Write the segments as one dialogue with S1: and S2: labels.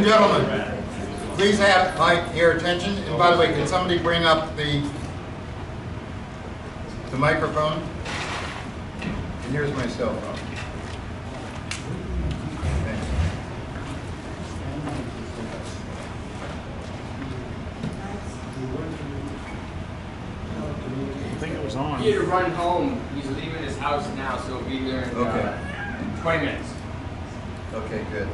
S1: gentlemen, please have your attention. And by the way, can somebody bring up the microphone? And here's my cell phone. Thanks.
S2: I think it was on.
S3: He had to run home. He's leaving his house now, so he'll be there in 20 minutes.
S1: Okay, good.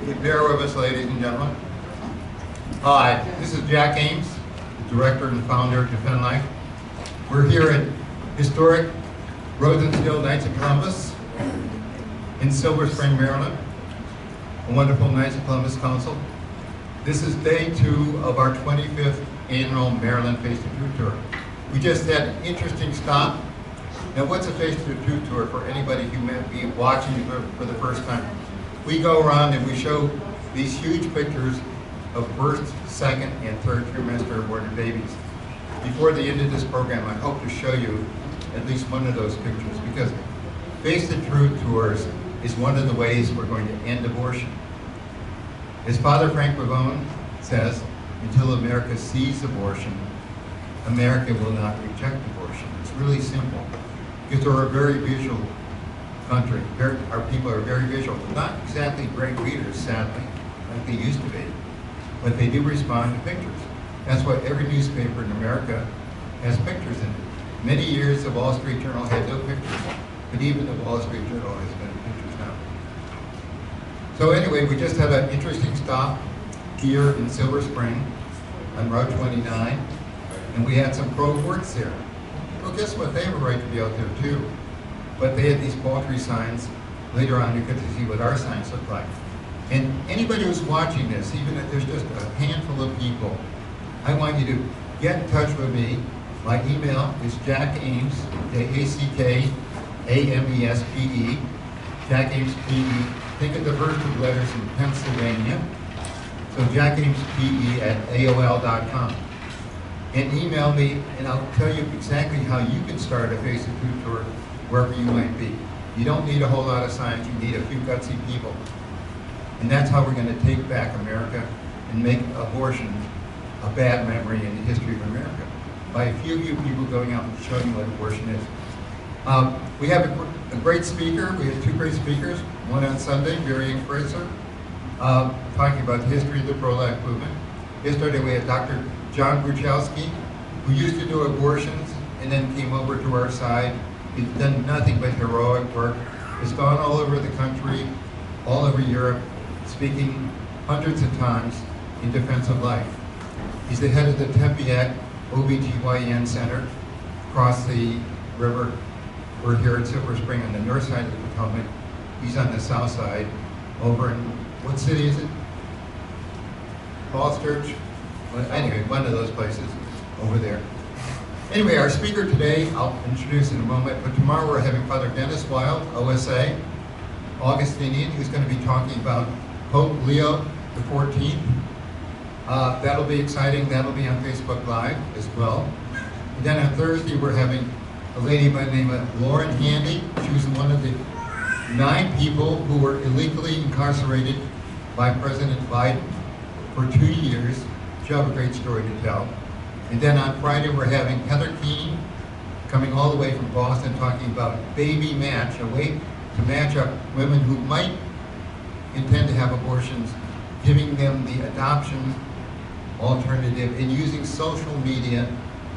S1: You bear with us, ladies and gentlemen. Hi, this is Jack Ames, the director and founder of Defend Life. We're here at historic Rosensdale Knights of Columbus in Silver Spring, Maryland, a wonderful Knights of Columbus Council. This is day 2 of our 25th annual Maryland Face the Truth Tour. We just had an interesting stop. Now, what's a Face the Truth Tour for anybody who may be watching for the first time? We go around and we show these huge pictures of first, second, and third trimester aborted babies. Before the end of this program, I hope to show you at least one of those pictures, because Face the Truth Tours is one of the ways we're going to end abortion. As Father Frank Pavone says, until America sees abortion, America will not reject abortion. It's really simple, because we're a very visual country. Our people are very visual. They're not exactly great readers, sadly, like they used to be, but they do respond to pictures. That's why every newspaper in America has pictures in it. Many years the Wall Street Journal had no pictures, but even the Wall Street Journal has many pictures now. So anyway, we just had an interesting stop here in Silver Spring on Route 29, and we had some pro-aborts there. Well, guess what? They have a right to be out there too. But they had these paltry signs. Later on, you get to see what our signs look like. And anybody who's watching this, even if there's just a handful of people, I want you to get in touch with me. My email is Jack Ames, J-A-C-K-A-M-E-S-P-E, Jack Ames P-E. Think of the first 2 letters in Pennsylvania. So jackamespe@aol.com. And email me, and I'll tell you exactly how you can start a Face the Truth Tour wherever you might be. You don't need a whole lot of signs, you need a few gutsy people. And that's how we're going to take back America and make abortion a bad memory in the history of America, by a few people going out and showing you what abortion is. We have a great speaker. We have 2 great speakers, one on Sunday, Mary Fraser, talking about the history of the pro-life movement. Yesterday we had Dr. John Bruchowski, who used to do abortions and then came over to our side. He's done nothing but heroic work. He's gone all over the country, all over Europe, speaking hundreds of times in defense of life. He's the head of the Tepeyac OBGYN Center across the river. We're here at Silver Spring on the north side of the Potomac. He's on the south side, over in, what city is it? Falls Church? Well, anyway, one of those places over there. Anyway, our speaker today, I'll introduce in a moment, but tomorrow we're having Father Dennis Wild, OSA, Augustinian, who's going to be talking about Pope Leo XIV. That'll be exciting. That'll be on Facebook Live as well. And then on Thursday, we're having a lady by the name of Lauren Handy. She was one of the 9 people who were illegally incarcerated by President Biden for 2 years. She'll have a great story to tell. And then on Friday, we're having Heather Keene coming all the way from Boston talking about baby match, a way to match up women who might intend to have abortions, giving them the adoption alternative and using social media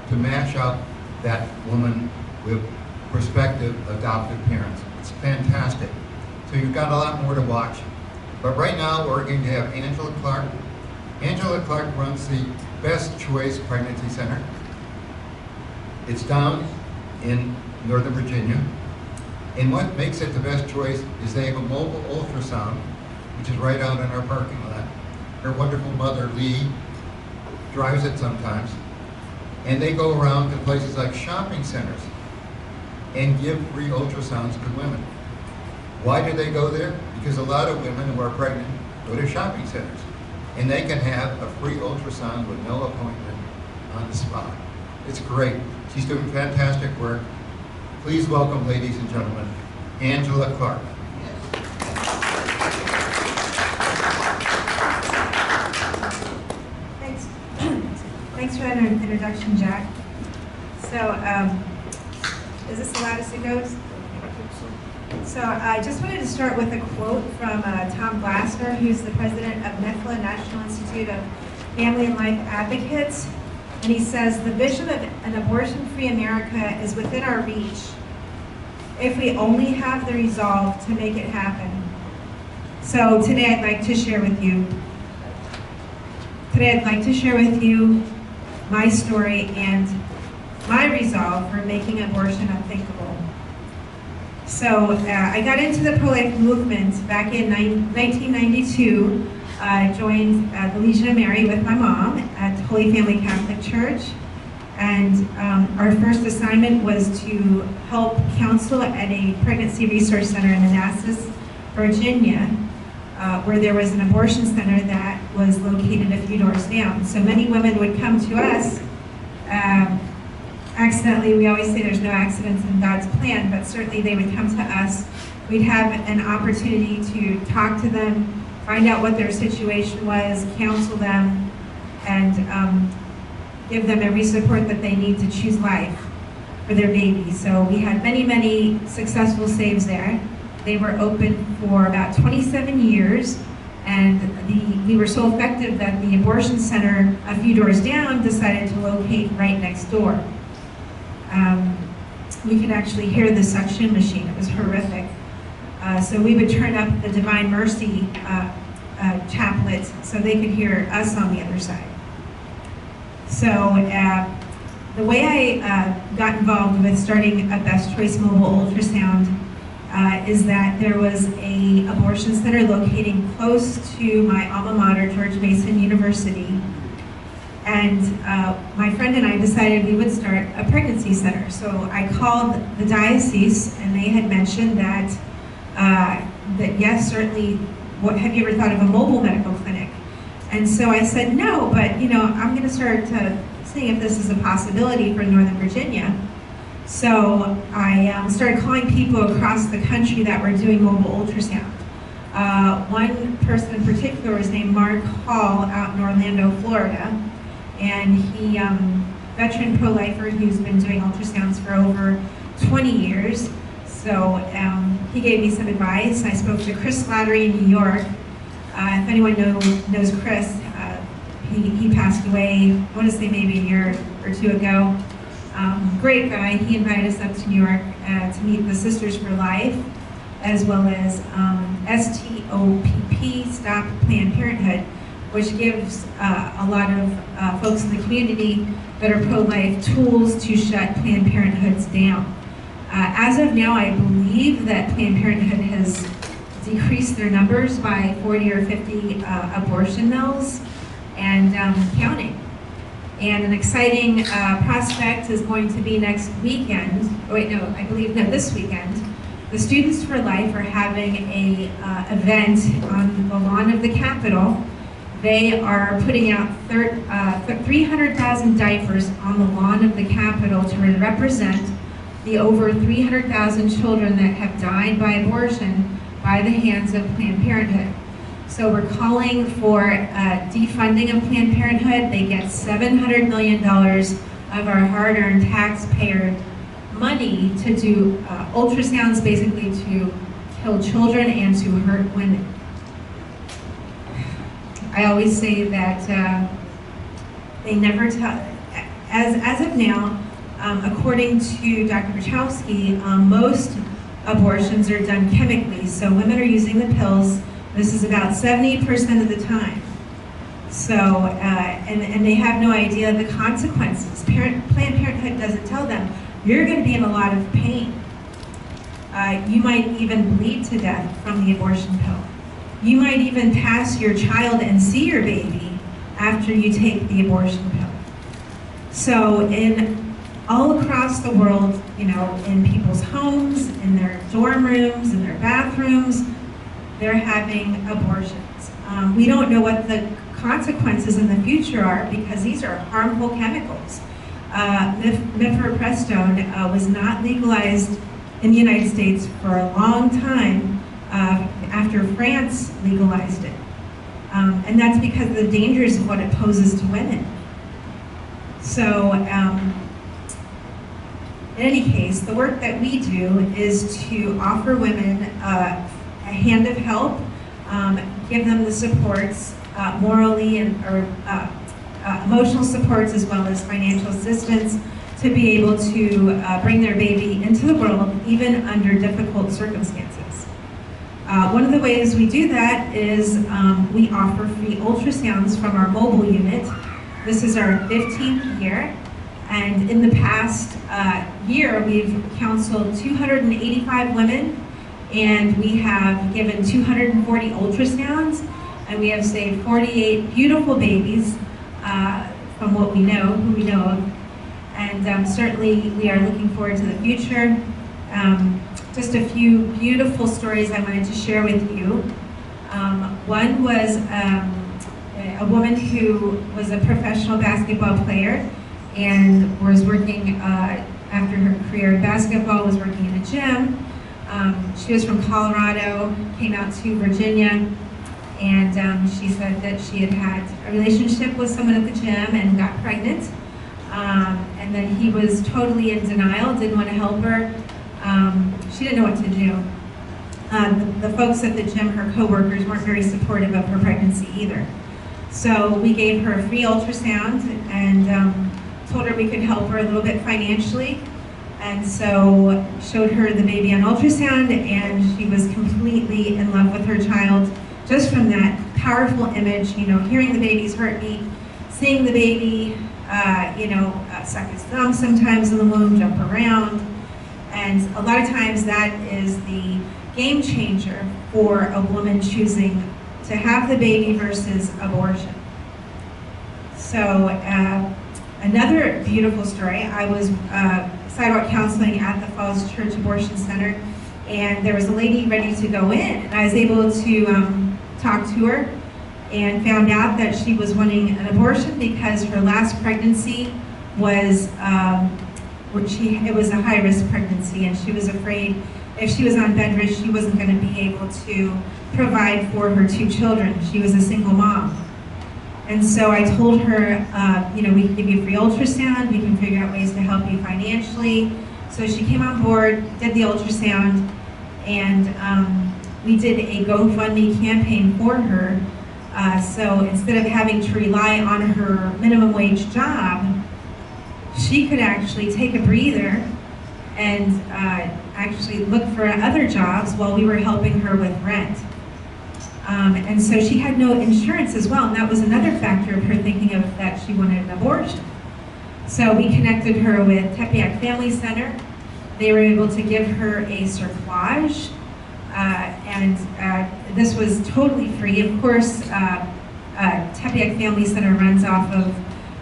S1: to match up that woman with prospective adoptive parents. It's fantastic. So you've got a lot more to watch. But right now, we're going to have Angela Clark. Angela Clark runs the Best Choice Pregnancy Center. It's down in Northern Virginia. And what makes it the best choice is they have a mobile ultrasound, which is right out in our parking lot. Her wonderful mother, Lee, drives it sometimes. And they go around to places like shopping centers and give free ultrasounds to women. Why do they go there? Because a lot of women who are pregnant go to shopping centers. And they can have a free ultrasound with no appointment on the spot. It's great. She's doing fantastic work. Please welcome, ladies and gentlemen, Angela Clark.
S2: that introduction, Jack. So, is this the loudest it goes? So I just wanted to start with a quote from Tom Glassner, who's the president of NIFLA, National Institute of Family and Life Advocates. And he says, the vision of an abortion-free America is within our reach if we only have the resolve to make it happen. So today I'd like to share with you my story and my resolve for making abortion unthinkable. So I got into the pro-life movement back in 1992. I joined the Legion of Mary with my mom at Holy Family Catholic Church. And our first assignment was to help counsel at a pregnancy resource center in Manassas, Virginia, where there was an abortion center that was located a few doors down. So many women would come to us accidentally. We always say there's no accidents in God's plan, but certainly they would come to us. We'd have an opportunity to talk to them, find out what their situation was, counsel them, and give them every support that they need to choose life for their baby. So we had many, many successful saves there. They were open for about 27 years, and we were so effective that the abortion center a few doors down decided to locate right next door. We could actually hear the suction machine. It was horrific. So we would turn up the Divine Mercy chaplet so they could hear us on the other side. So the way I got involved with starting a Best Choice Mobile Ultrasound is that there was an abortion center locating close to my alma mater, George Mason University. And my friend and I decided we would start a pregnancy center. So I called the diocese, and they had mentioned that, that yes, certainly, have you ever thought of a mobile medical clinic? And so I said, no, but I'm going to start seeing if this is a possibility for Northern Virginia. So I started calling people across the country that were doing mobile ultrasound. One person in particular was named Mark Hall out in Orlando, Florida. And he, veteran pro-lifer who's been doing ultrasounds for over 20 years. So he gave me some advice. I spoke to Chris Slattery in New York. If anyone knows Chris, he passed away, I want to say maybe a year or two ago. Great guy. He invited us up to New York to meet the Sisters for Life, as well as STOPP, Stop Planned Parenthood, which gives a lot of folks in the community that are pro-life tools to shut Planned Parenthoods down. As of now, I believe that Planned Parenthood has decreased their numbers by 40 or 50 abortion mills and counting. And an exciting prospect is going to be next weekend. This weekend. The Students for Life are having a event on the lawn of the Capitol. They are putting out 300,000 diapers on the lawn of the Capitol to represent the over 300,000 children that have died by abortion by the hands of Planned Parenthood. So we're calling for defunding of Planned Parenthood. They get $700 million of our hard-earned taxpayer money to do ultrasounds, basically to kill children and to hurt women. I always say that they never tell, as of now, according to Dr. Wachowski, most abortions are done chemically. So women are using the pills. This is about 70% of the time. So, and they have no idea of the consequences. Planned Parenthood doesn't tell them, you're going to be in a lot of pain. You might even bleed to death from the abortion pill. You might even pass your child and see your baby after you take the abortion pill. So all across the world, in people's homes, in their dorm rooms, in their bathrooms, they're having abortions. We don't know what the consequences in the future are because these are harmful chemicals. Mifepristone was not legalized in the United States for a long time after France legalized it. And that's because of the dangers of what it poses to women. So in any case, the work that we do is to offer women a hand of help, give them the supports, morally and emotional supports, as well as financial assistance, to be able to bring their baby into the world, even under difficult circumstances. One of the ways we do that is we offer free ultrasounds from our mobile unit. This is our 15th year, and in the past year, we've counseled 285 women, and we have given 240 ultrasounds, and we have saved 48 beautiful babies from what we know, who we know of. And certainly we are looking forward to the future. Just a few beautiful stories I wanted to share with you. One was a woman who was a professional basketball player and was working, after her career in basketball, was working in a gym. She was from Colorado, came out to Virginia, and she said that she had had a relationship with someone at the gym and got pregnant. And then he was totally in denial, didn't want to help her. She didn't know what to do. The folks at the gym, her coworkers, weren't very supportive of her pregnancy either. So we gave her a free ultrasound and told her we could help her a little bit financially. And so showed her the baby on ultrasound, and she was completely in love with her child just from that powerful image, you know, hearing the baby's heartbeat, seeing the baby, suck his thumb sometimes in the womb, jump around. And a lot of times that is the game changer for a woman choosing to have the baby versus abortion. So another beautiful story, I was sidewalk counseling at the Falls Church Abortion Center, and there was a lady ready to go in, and I was able to talk to her and found out that she was wanting an abortion because her last pregnancy was it was a high-risk pregnancy, and she was afraid if she was on bed rest, she wasn't going to be able to provide for her 2 children. She was a single mom. And so I told her, we can give you free ultrasound, we can figure out ways to help you financially. So she came on board, did the ultrasound, and we did a GoFundMe campaign for her. So instead of having to rely on her minimum wage job, she could actually take a breather and actually look for other jobs while we were helping her with rent. And so she had no insurance as well, and that was another factor of her thinking of that she wanted an abortion. So we connected her with Tepeyac Family Center. They were able to give her a cerclage, and this was totally free. Of course, Tepeyac Family Center runs off of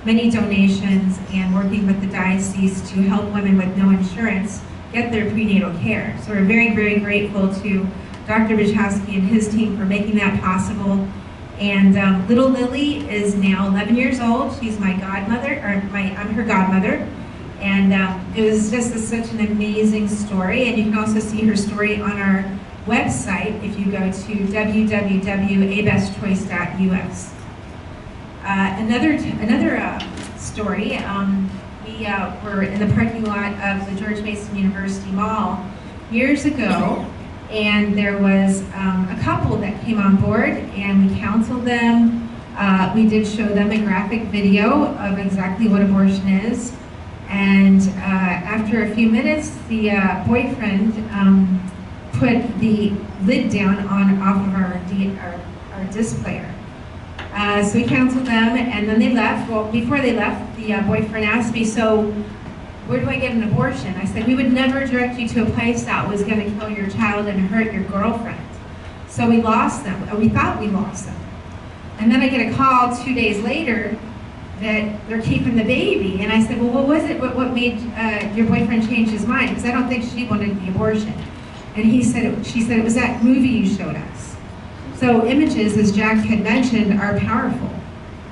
S2: many donations and working with the diocese to help women with no insurance get their prenatal care. So we're very, very grateful to Dr. Bachowski and his team for making that possible. And little Lily is now 11 years old. She's my godmother, I'm her godmother. And it was just such an amazing story. And you can also see her story on our website if you go to www.abestchoice.us. Another story, we were in the parking lot of the George Mason University Mall years ago, and there was a couple that came on board, and we counseled them. We did show them a graphic video of exactly what abortion is, and after a few minutes, the boyfriend put the lid down off of our disc player. So we counseled them, and then they left. Well, before they left, the boyfriend asked me, so where do I get an abortion? I said, we would never direct you to a place that was going to kill your child and hurt your girlfriend. So we lost them, or we thought we lost them. And then I get a call 2 days later that they're keeping the baby. And I said, well, what was it? What made your boyfriend change his mind? Because I don't think she wanted the abortion. And she said it was that movie you showed us. So images, as Jack had mentioned, are powerful.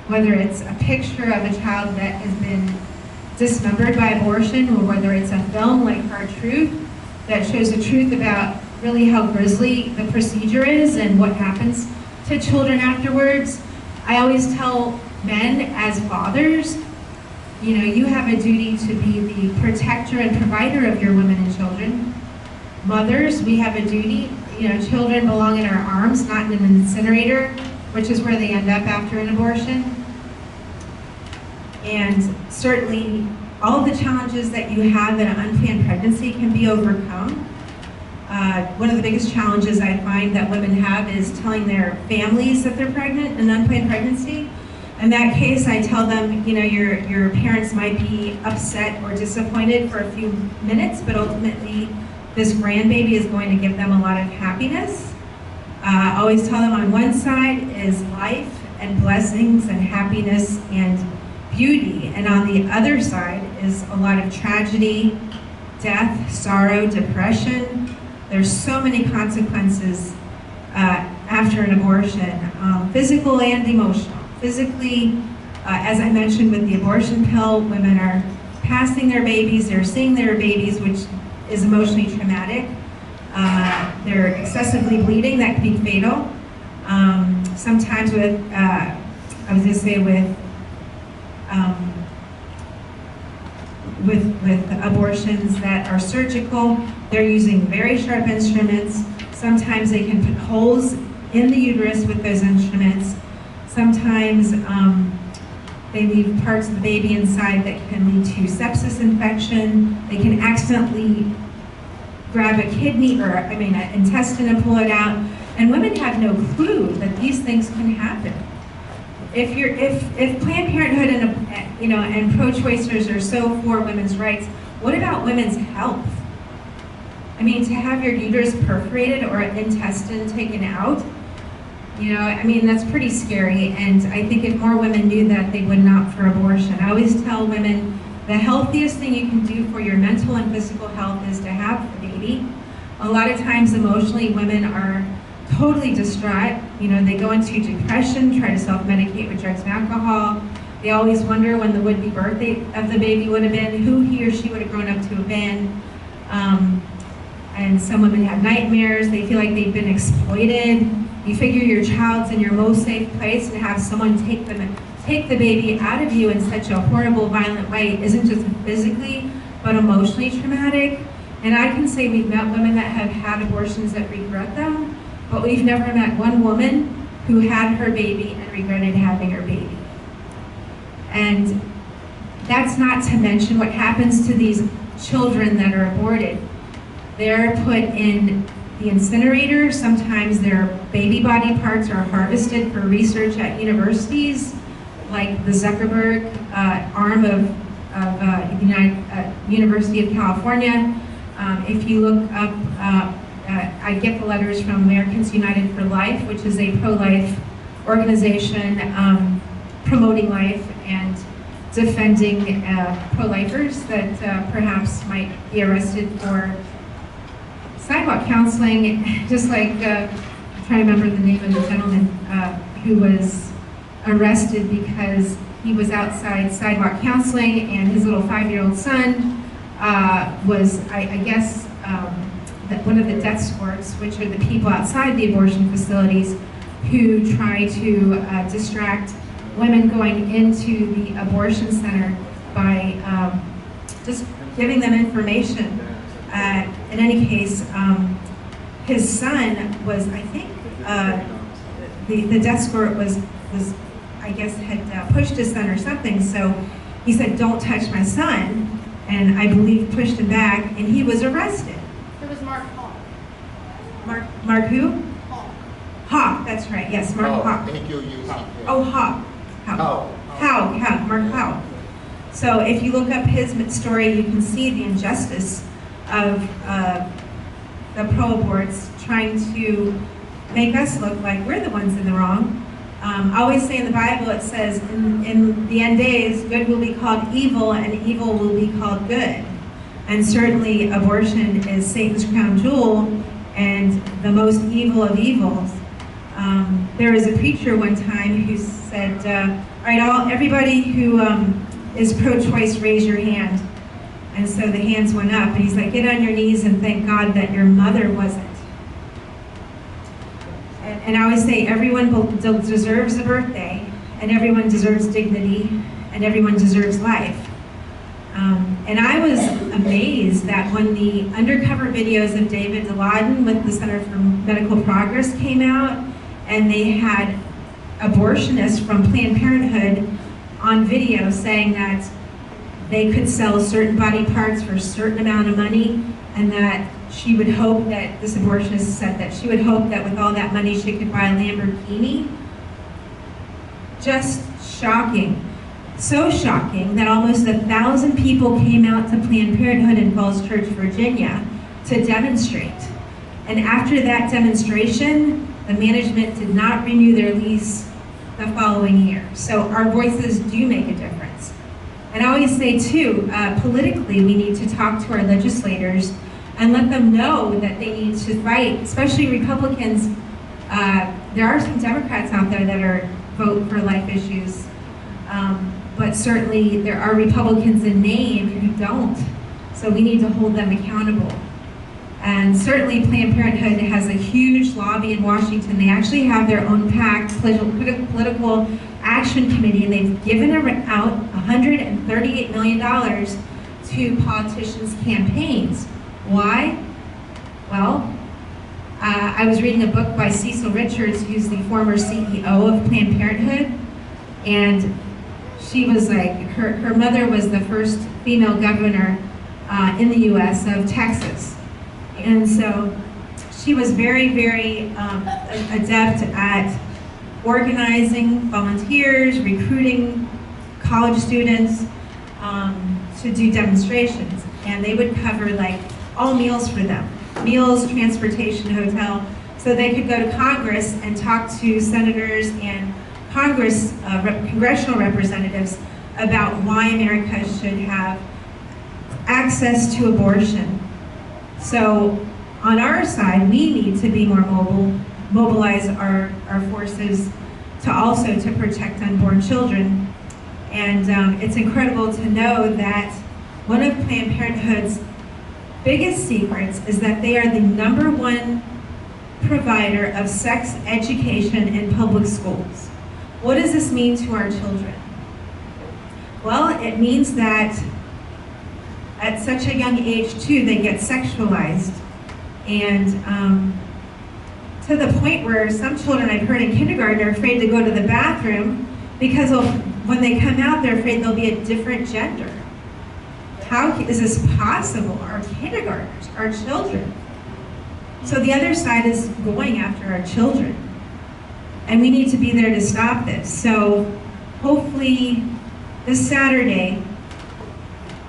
S2: Whether it's a picture of a child that has been dismembered by abortion, or whether it's a film like Hard Truth that shows the truth about really how grisly the procedure is and what happens to children afterwards. I always tell men as fathers, You know, you have a duty to be the protector and provider of your women and children. Mothers, we have a duty. You know, children belong in our arms, not in an incinerator, which is where they end up after an abortion. And certainly, all of the challenges that you have in an unplanned pregnancy can be overcome. One of the biggest challenges I find that women have is telling their families that they're pregnant, an unplanned pregnancy. In that case, I tell them, you know, your parents might be upset or disappointed for a few minutes, but ultimately, this grandbaby is going to give them a lot of happiness. I always tell them on one side is life and blessings and happiness and beauty, and on the other side is a lot of tragedy, death, sorrow, depression. There's so many consequences after an abortion, physical and emotional. Physically, as I mentioned with the abortion pill, women are passing their babies, they're seeing their babies, which is emotionally traumatic. They're excessively bleeding, that can be fatal. Sometimes with, I was going to say with abortions that are surgical, they're using very sharp instruments. Sometimes they can put holes in the uterus with those instruments. Sometimes they leave parts of the baby inside that can lead to sepsis infection. They can accidentally grab a kidney or, an intestine and pull it out. And women have no clue that these things can happen. If Planned Parenthood and pro-choicers are so for women's rights, what about women's health? I mean, to have your uterus perforated or an intestine taken out, that's pretty scary. And I think if more women knew that, they would not for abortion. I always tell women the healthiest thing you can do for your mental and physical health is to have a baby. A lot of times emotionally, women are totally distraught. They go into depression, try to self-medicate with drugs and alcohol. They always wonder when the would-be birthday of the baby would have been, who he or she would have grown up to have been. And some women have nightmares. They feel like they've been exploited. You figure your child's in your most safe place, and have someone take the baby out of you in such a horrible, violent way isn't just physically, but emotionally traumatic. And I can say we've met women that have had abortions that regret them, but we've never met one woman who had her baby and regretted having her baby. And that's not to mention what happens to these children that are aborted. They're put in the incinerator. Sometimes their baby body parts are harvested for research at universities, like the Zuckerberg arm of the University of California. If you look up, I get the letters from Americans United for Life, which is a pro-life organization promoting life and defending pro-lifers that perhaps might be arrested for sidewalk counseling, just like, I'm trying to remember the name of the gentleman who was arrested because he was outside sidewalk counseling and his little 5-year-old son was, I guess, one of the death squads, which are the people outside the abortion facilities who try to distract women going into the abortion center by just giving them information. In any case, his son was, I think, the death squad was I guess, had pushed his son or something. So he said, "Don't touch my son," and I believe pushed him back, and he was arrested.
S4: It was Mark Hall.
S2: Mark who?
S4: Hall.
S2: Hawk, that's right. Yes, Mark Hawk. Oh, Hawk. Mark Howell. So if you look up his story, you can see the injustice of the pro-aborts trying to make us look like we're the ones in the wrong. I always say in the Bible, it says, in the end days, good will be called evil and evil will be called good. And certainly abortion is Satan's crown jewel and the most evil of evils. There was a preacher one time who said, all right, everybody who is pro-choice, raise your hand. And so the hands went up, and he's like, get on your knees and thank God that your mother wasn't. And I always say everyone deserves a birthday, and everyone deserves dignity, and everyone deserves life. And I was amazed that when the undercover videos of David Dilaudid with the Center for Medical Progress came out, and they had abortionists from Planned Parenthood on video saying that they could sell certain body parts for a certain amount of money, and that she would hope that, this abortionist said that she would hope that with all that money she could buy a Lamborghini. Just shocking. So shocking that almost 1,000 people came out to Planned Parenthood in Falls Church, Virginia to demonstrate. And after that demonstration, the management did not renew their lease the following year. So our voices do make a difference. And I always say too, politically we need to talk to our legislators and let them know that they need to fight, especially Republicans. There are some Democrats out there that are vote for life issues. But certainly there are Republicans in name who don't. So we need to hold them accountable. And certainly Planned Parenthood has a huge lobby in Washington. They actually have their own PAC, Political Action Committee, and they've given out $138 million to politicians' campaigns. Why? Well, I was reading a book by Cecil Richards, who's the former CEO of Planned Parenthood, and she was like, her mother was the first female governor in the US of Texas. And so she was very, very adept at organizing volunteers, recruiting college students to do demonstrations. And they would cover like all meals for them, meals, transportation, hotel, so they could go to Congress and talk to senators and congressional representatives about why America should have access to abortion. So on our side, we need to be more mobile, mobilize our forces to protect unborn children. And it's incredible to know that one of Planned Parenthood's biggest secrets is that they are the #1 provider of sex education in public schools. What does this mean to our children? Well, it means that at such a young age too, they get sexualized. And to the point where some children I've heard in kindergarten are afraid to go to the bathroom because when they come out, they're afraid they'll be a different gender. How is this possible? Our kindergartners, our children. So the other side is going after our children. And we need to be there to stop this. So hopefully this Saturday,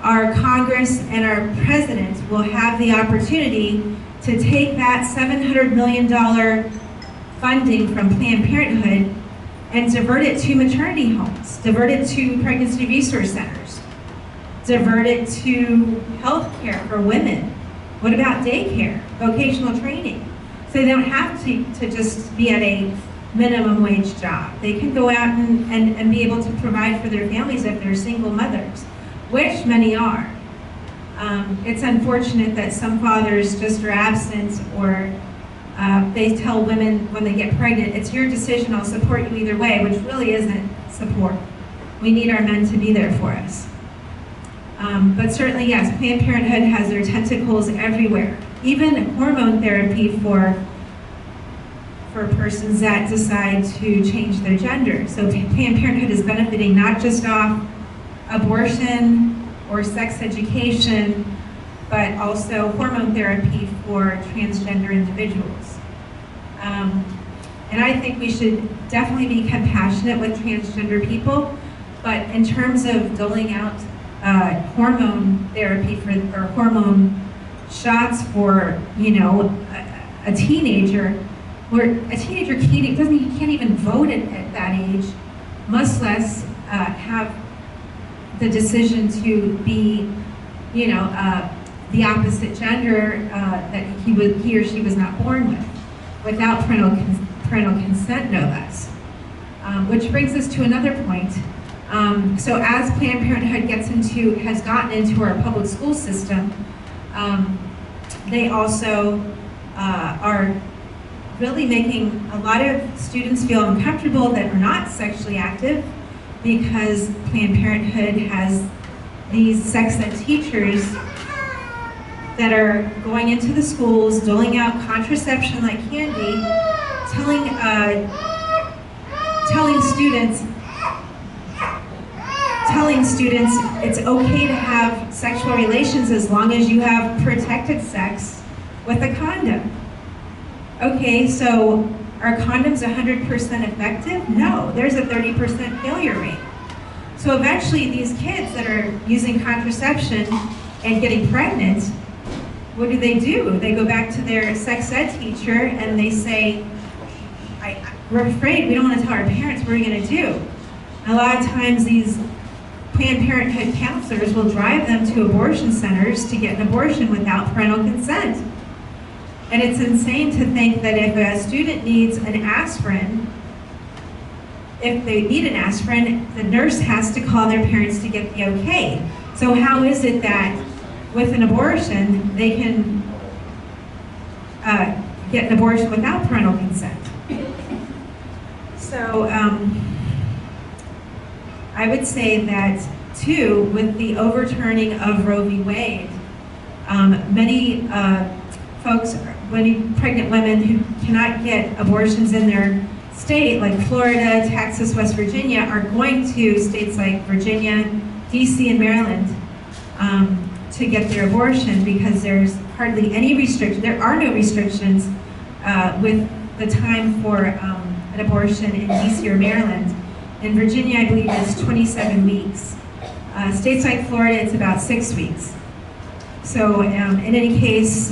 S2: our Congress and our President will have the opportunity to take that $700 million funding from Planned Parenthood and divert it to maternity homes, divert it to pregnancy resource centers, divert it to health care for women. What about daycare, vocational training? So they don't have to just be at a minimum wage job. They can go out and be able to provide for their families if they're single mothers, which many are. It's unfortunate that some fathers just are absent, or they tell women when they get pregnant, it's your decision, I'll support you either way, which really isn't support. We need our men to be there for us. But certainly, yes, Planned Parenthood has their tentacles everywhere. Even hormone therapy for persons that decide to change their gender. So Planned Parenthood is benefiting not just off abortion or sex education, but also hormone therapy for transgender individuals. And I think we should definitely be compassionate with transgender people, but in terms of doling out hormone therapy or hormone shots for, a teenager, where a teenager can't even vote at that age, much less have the decision to be, the opposite gender that he or she was not born with, without parental consent, no less. Which brings us to another point. So as Planned Parenthood has gotten into our public school system, they also are really making a lot of students feel uncomfortable that are not sexually active, because Planned Parenthood has these sex ed teachers that are going into the schools, doling out contraception like candy, telling students it's okay to have sexual relations as long as you have protected sex with a condom. Okay, so are condoms 100% effective? No, there's a 30% failure rate. So eventually these kids that are using contraception and getting pregnant, what do? They go back to their sex ed teacher and they say, we're afraid, we don't want to tell our parents, what are we going to do? And a lot of times these Planned Parenthood counselors will drive them to abortion centers to get an abortion without parental consent. And it's insane to think that if a student needs an aspirin, if they need an aspirin, the nurse has to call their parents to get the okay. So how is it that with an abortion, they can get an abortion without parental consent? So I would say that too, with the overturning of Roe v. Wade, many folks, many pregnant women who cannot get abortions in their state, like Florida, Texas, West Virginia, are going to states like Virginia, DC, and Maryland to get their abortion because there's hardly any restriction. There are no restrictions with the time for an abortion in DC or Maryland. In Virginia, I believe it's 27 weeks. States like Florida, it's about 6 weeks. So in any case,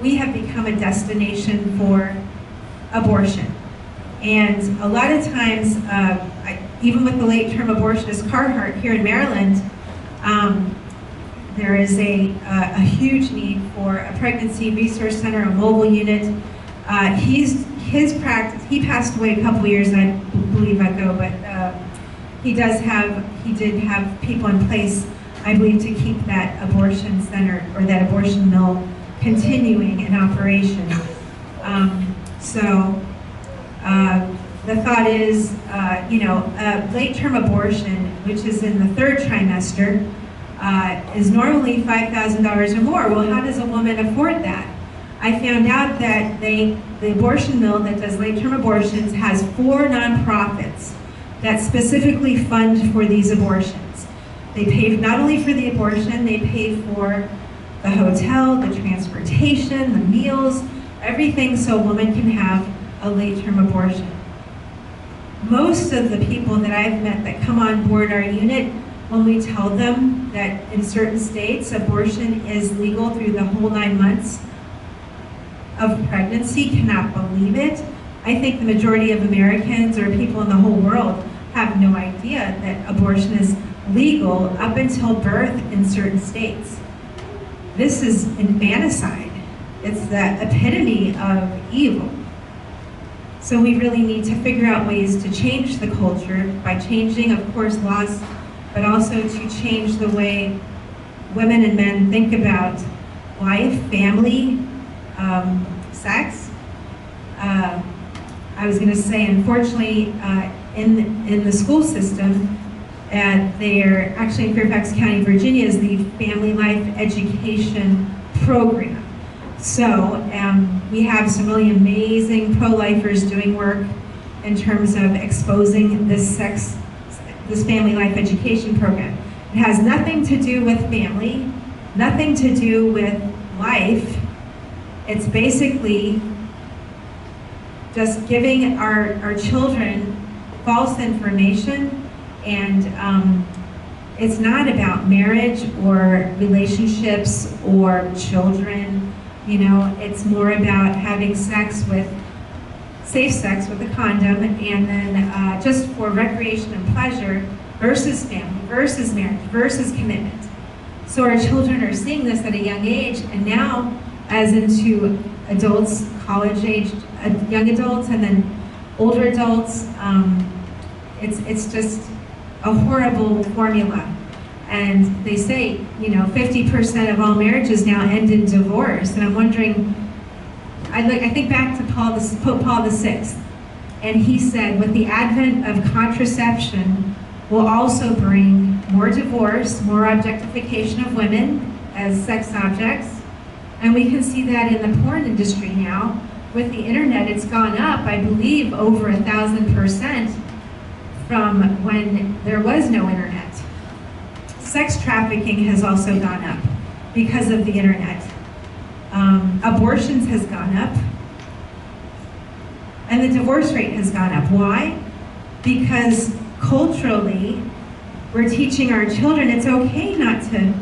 S2: we have become a destination for abortion. And a lot of times, even with the late-term abortionist Carhart here in Maryland, there is a huge need for a pregnancy resource center, a mobile unit. His practice, he passed away a couple years, I believe, ago, but he did have people in place, I believe, to keep that abortion center or that abortion mill continuing in operation. The thought is, late-term abortion, which is in the third trimester, is normally $5,000 or more. Well, how does a woman afford that? I found out that the abortion mill that does late-term abortions has 4 nonprofits that specifically fund for these abortions. They pay not only for the abortion, they pay for the hotel, the transportation, the meals, everything so a woman can have a late-term abortion. Most of the people that I've met that come on board our unit, when we tell them that in certain states abortion is legal through the whole 9 months of pregnancy, cannot believe it. I think the majority of Americans or people in the whole world have no idea that abortion is legal up until birth in certain states. This is infanticide. It's the epitome of evil. So we really need to figure out ways to change the culture by changing, of course, laws, but also to change the way women and men think about life, family, sex. I was going to say, unfortunately, in the school system, they're actually in Fairfax County, Virginia, is the Family Life Education Program. So we have some really amazing pro-lifers doing work in terms of exposing this Family Life Education Program. It has nothing to do with family, nothing to do with life. It's basically just giving our children false information, and it's not about marriage or relationships or children. It's more about having safe sex with a condom, and then just for recreation and pleasure versus family, versus marriage, versus commitment. So our children are seeing this at a young age, and now as into adults, college-aged young adults, and then older adults, it's just a horrible formula. And they say, 50% of all marriages now end in divorce. And I'm wondering, I think back to Pope Paul VI, and he said, with the advent of contraception, will also bring more divorce, more objectification of women as sex objects. And we can see that in the porn industry now. With the internet, it's gone up, I believe, over 1,000% from when there was no internet. Sex trafficking has also gone up because of the internet. Abortions has gone up. And the divorce rate has gone up. Why? Because culturally, we're teaching our children it's okay not to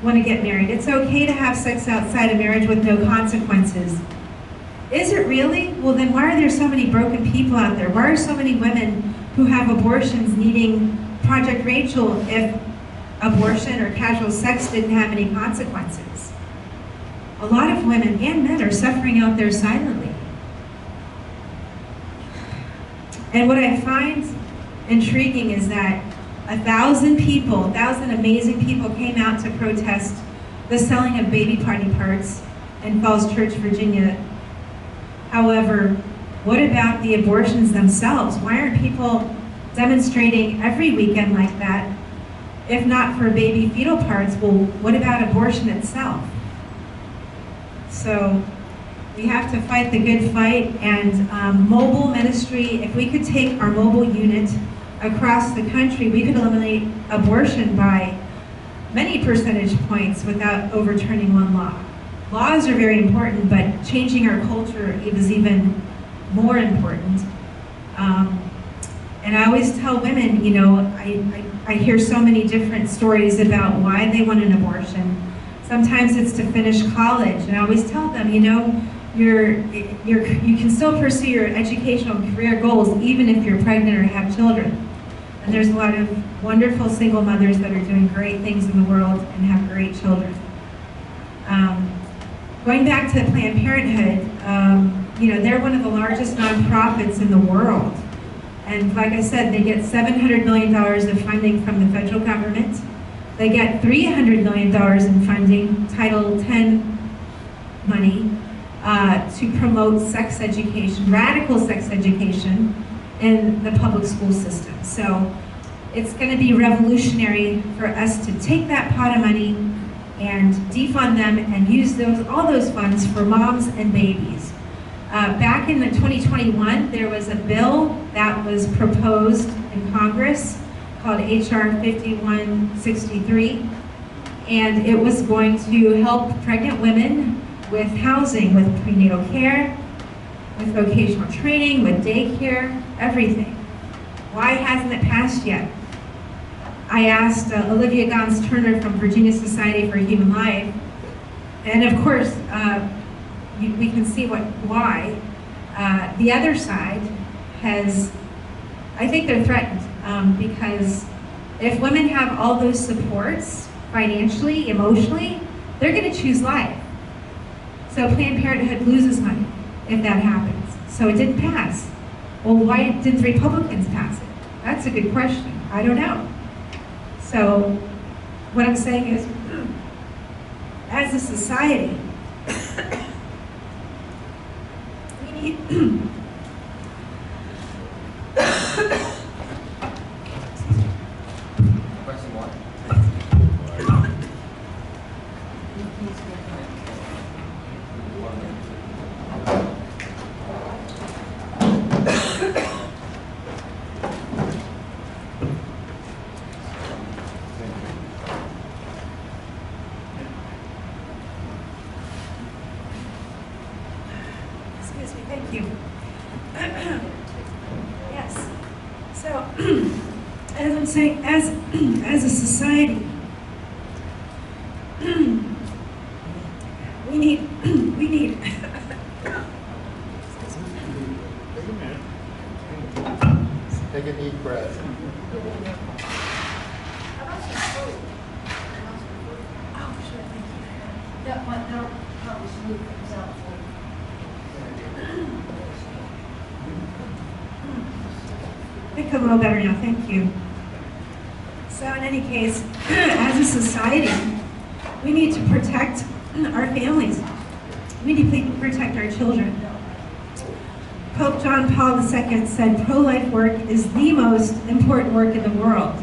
S2: want to get married. It's okay to have sex outside of marriage with no consequences. Is it really? Well, then why are there so many broken people out there? Why are so many women who have abortions needing Project Rachel if abortion or casual sex didn't have any consequences? A lot of women and men are suffering out there silently. And what I find intriguing is that 1,000 people, 1,000 amazing people came out to protest the selling of baby party parts in Falls Church, Virginia. However, what about the abortions themselves? Why aren't people demonstrating every weekend like that? If not for baby fetal parts, well, what about abortion itself? So we have to fight the good fight, and mobile ministry, if we could take our mobile unit across the country, we could eliminate abortion by many percentage points without overturning one law. Laws are very important, but changing our culture is even more important. And I always tell women, you know, I hear so many different stories about why they want an abortion. Sometimes it's to finish college, and I always tell them, you know, you can still pursue your educational and career goals even if you're pregnant or have children. And there's a lot of wonderful single mothers that are doing great things in the world and have great children. Going back to Planned Parenthood, you know, they're one of the largest nonprofits in the world. And like I said, they get $700 million of funding from the federal government. They get $300 million in funding, Title X money, to promote sex education, radical sex education in the public school system. So it's going to be revolutionary for us to take that pot of money and defund them and use all those funds for moms and babies. Back in 2021, there was a bill that was proposed in Congress called HR 5163, and it was going to help pregnant women with housing, with prenatal care, with vocational training, with daycare, everything. Why hasn't it passed yet? I asked Olivia Gons-Turner from Virginia Society for Human Life, and of course, we can see why. The other side has, I think they're threatened because if women have all those supports, financially, emotionally, they're going to choose life. So Planned Parenthood loses money if that happens. So it didn't pass. Well, why didn't the Republicans pass it? That's a good question. I don't know. So what I'm saying is, as a society, we need
S3: Question one.
S2: Excuse me, thank you. Yes. So, as I'm saying, as a society, we need
S1: Take a deep breath.
S2: Oh, sure, thank you.
S4: That might help probably smooth things out for you.
S2: I think I'm a little better now, thank you. So in any case, as a society, we need to protect our families. We need to protect our children. Pope John Paul II said pro-life work is the most important work in the world.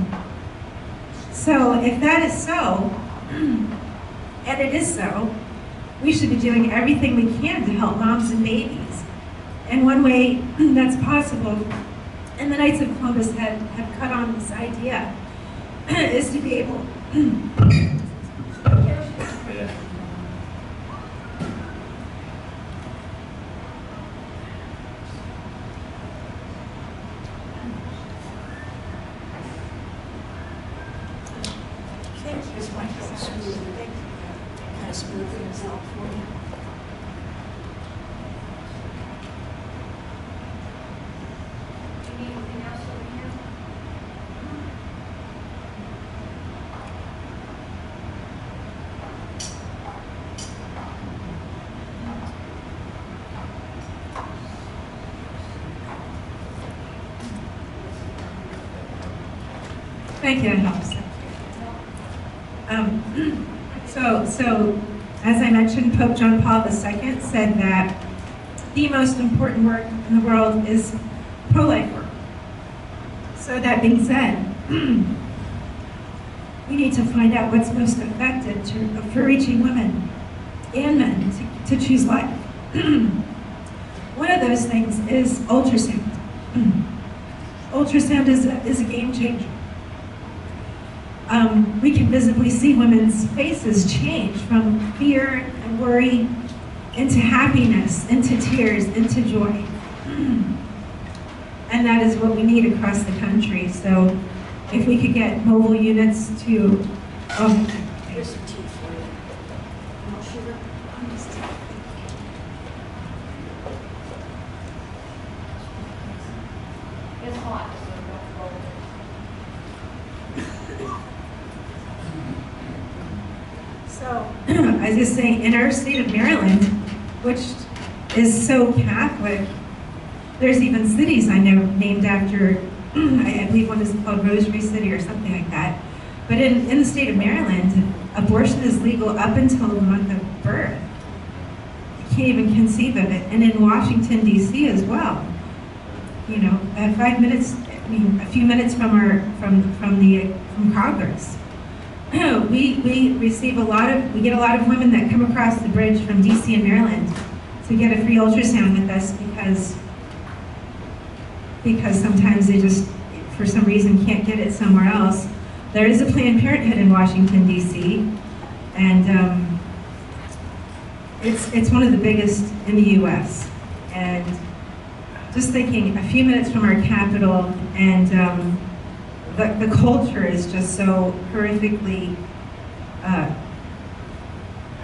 S2: So if that is so, and it is so, we should be doing everything we can to help moms and babies. And one way that's possible, and the Knights of Columbus have cut on this idea, is to be able
S4: Smooth things out for you. Do you need anything else over here?
S2: Thank you, it helps. So, as I mentioned, Pope John Paul II said that the most important work in the world is pro-life work. So that being said, we need to find out what's most effective for reaching women and men to choose life. One of those things is ultrasound. Ultrasound is a game changer. We can visibly see women's faces change from fear and worry into happiness, into tears, into joy. And that is what we need across the country. So if we could get mobile units to,
S4: Here's some tea for you. No sugar? It's hot, so don't go with it.
S2: So, I was just saying, in our state of Maryland, which is so Catholic, there's even cities I know named after, I believe one is called Rosary City or something like that. But in the state of Maryland, abortion is legal up until the month of birth. You can't even conceive of it. And in Washington, D.C. as well. You know, 5 minutes, a few minutes from Congress. We receive we get a lot of women that come across the bridge from DC and Maryland to get a free ultrasound with us because sometimes they just, for some reason, can't get it somewhere else. There is a Planned Parenthood in Washington, DC, and it's one of the biggest in the US. And just thinking, a few minutes from our capital, and the culture is just so horrifically, I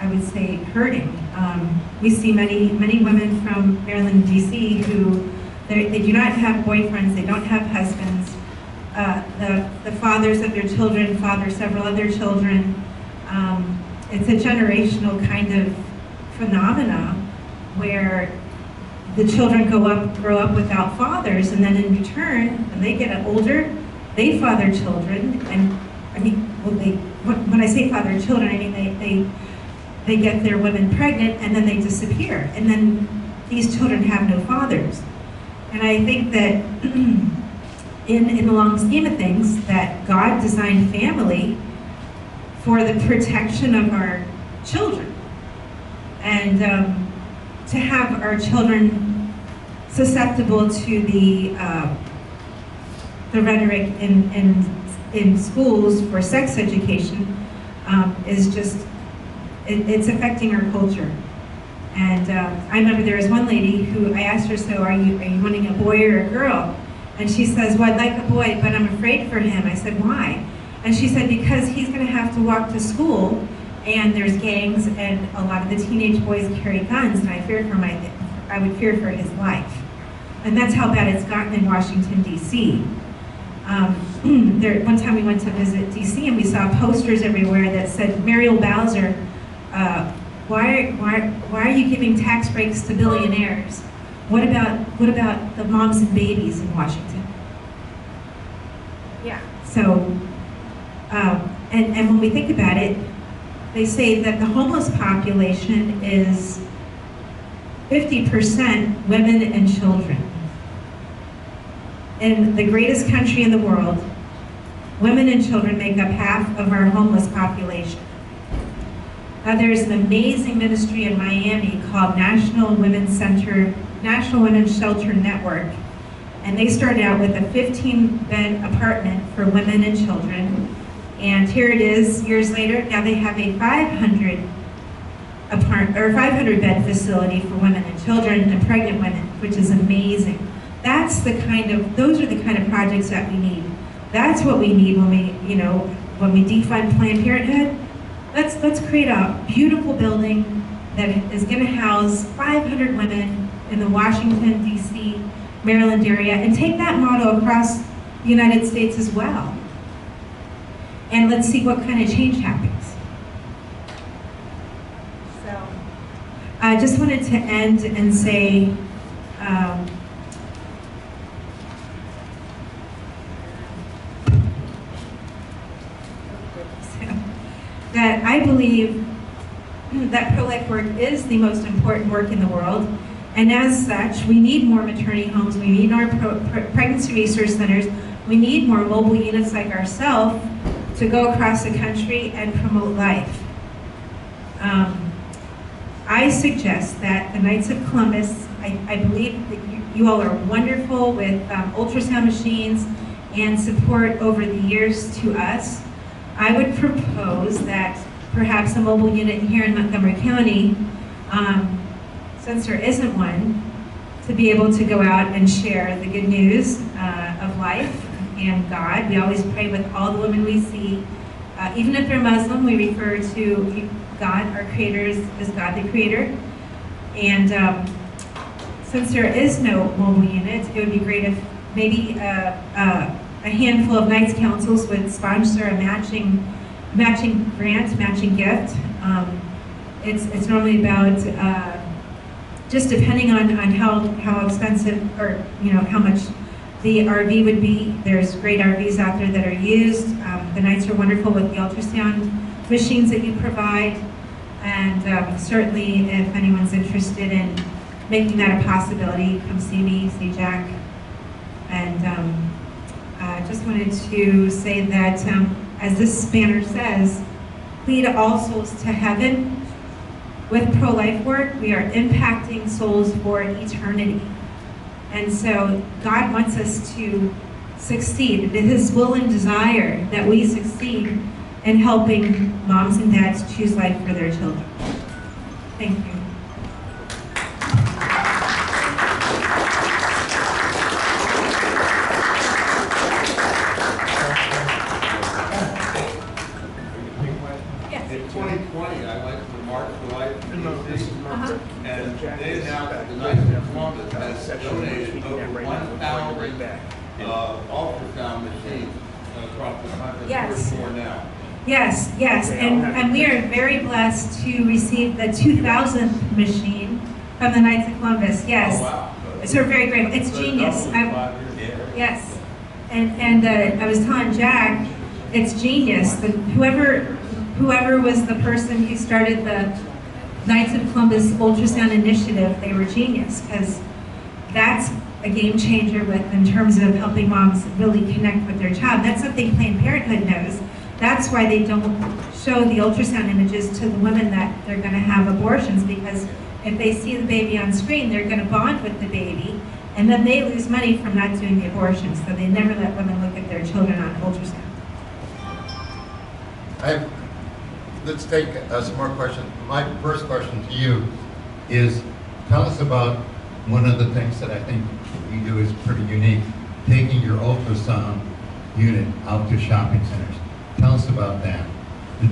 S2: would say, hurting. We see many women from Maryland and DC who they do not have boyfriends, they don't have husbands. The fathers of their children father several other children. It's a generational kind of phenomena where the children grow up without fathers, and then in return, when they get older, they father children. And I mean, when I say father children, I mean they get their women pregnant and then they disappear, and then these children have no fathers. And I think that in the long scheme of things, that God designed family for the protection of our children, and to have our children susceptible to the rhetoric in schools for sex education is just, it's affecting our culture. And I remember there was one lady who, I asked her, so are you wanting a boy or a girl? And she says, well, I'd like a boy, but I'm afraid for him. I said, why? And she said, because he's gonna have to walk to school, and there's gangs, and a lot of the teenage boys carry guns, and I would fear for his life. And that's how bad it's gotten in Washington, D.C. One time we went to visit D.C. and we saw posters everywhere that said, Muriel Bowser, why are you giving tax breaks to billionaires? What about the moms and babies in Washington? Yeah. So, and when we think about it, they say that the homeless population is 50% women and children. In the greatest country in the world, Women and children make up half of our homeless population. Now, there's an amazing ministry in Miami called National Women's Shelter Network. And they started out with a 15-bed apartment for women and children. And here it is, years later, now they have a 500-bed facility for women and children and pregnant women, which is amazing. Those are the kind of projects that we need. That's what we need when we defund Planned Parenthood. Let's create a beautiful building that is going to house 500 women in the Washington, D.C., Maryland area, and take that model across the United States as well. And let's see what kind of change happens. So, I just wanted to end and say, that I believe that pro-life work is the most important work in the world, and as such, we need more maternity homes, we need more pregnancy resource centers, we need more mobile units like ourselves to go across the country and promote life. I suggest that the Knights of Columbus, I believe that you all are wonderful with ultrasound machines and support over the years to us. I would propose that perhaps a mobile unit here in Montgomery County, since there isn't one, to be able to go out and share the good news of life and God. We always pray with all the women we see. Even if they're Muslim, we refer to God, our creator, as God the Creator. And since there is no mobile unit, it would be great if maybe a handful of Knights Councils would sponsor a matching grant, matching gift. It's normally about, just depending on how expensive or how much the RV would be. There's great RVs out there that are used. The Knights are wonderful with the ultrasound machines that you provide. And certainly if anyone's interested in making that a possibility, come see me, see Jack. And I just wanted to say that, as this banner says, lead all souls to heaven. With pro-life work, we are impacting souls for eternity. And so God wants us to succeed. It is His will and desire that we succeed in helping moms and dads choose life for their children. Thank you.
S5: In 2020, I went to the March for Life in D.C. And they announced that the Knights of Columbus has donated over 1,000 ultrasound machines across the country.
S2: Yes.
S5: There's more now.
S2: Yes, and we are very blessed to receive the 2,000th machine from the Knights of Columbus. Yes.
S5: Oh, wow.
S2: So we're very grateful. It's genius. Yes. And I was telling Jack, it's genius. Whoever was the person who started the Knights of Columbus Ultrasound Initiative, they were genius, because that's a game changer in terms of helping moms really connect with their child. That's something Planned Parenthood knows. That's why they don't show the ultrasound images to the women that they're going to have abortions, because if they see the baby on screen, they're going to bond with the baby, and then they lose money from not doing the abortion. So they never let women look at their children on ultrasound.
S1: Let's take some more questions. My first question to you is, tell us about one of the things that I think you do is pretty unique, taking your ultrasound unit out to shopping centers. Tell us about that. And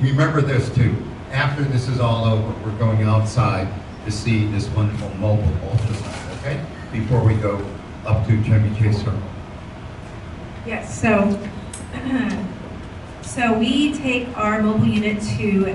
S1: remember this too, after this is all over, we're going outside to see this wonderful mobile ultrasound, okay? Before we go up to Chevy Chase Circle.
S2: Yes, so we take our mobile unit to,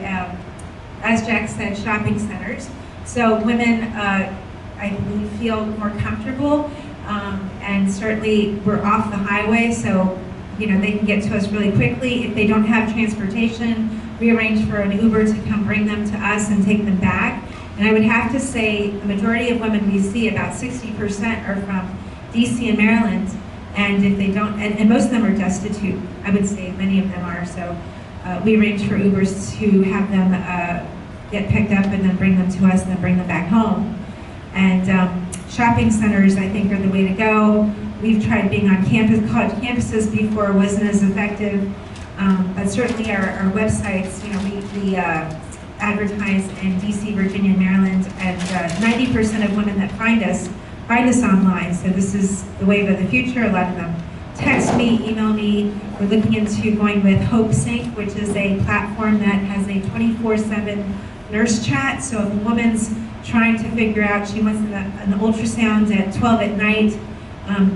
S2: as Jack said, shopping centers. So women, I believe, feel more comfortable, and certainly we're off the highway, so they can get to us really quickly. If they don't have transportation, we arrange for an Uber to come bring them to us and take them back. And I would have to say the majority of women we see, about 60%, are from DC and Maryland. And if they don't, and most of them are destitute, I would say many of them are, so we arrange for Ubers to have them get picked up and then bring them to us and then bring them back home. And shopping centers, I think, are the way to go. We've tried being on college campuses before, wasn't as effective. But certainly our websites, you know, we advertise in DC, Virginia, and Maryland, and 90% of women that find us online. So this is the wave of the future. A lot of them text me, email me. We're looking into going with HopeSync, which is a platform that has a 24/7 nurse chat. So if a woman's trying to figure out, she wants an ultrasound at 12 at night,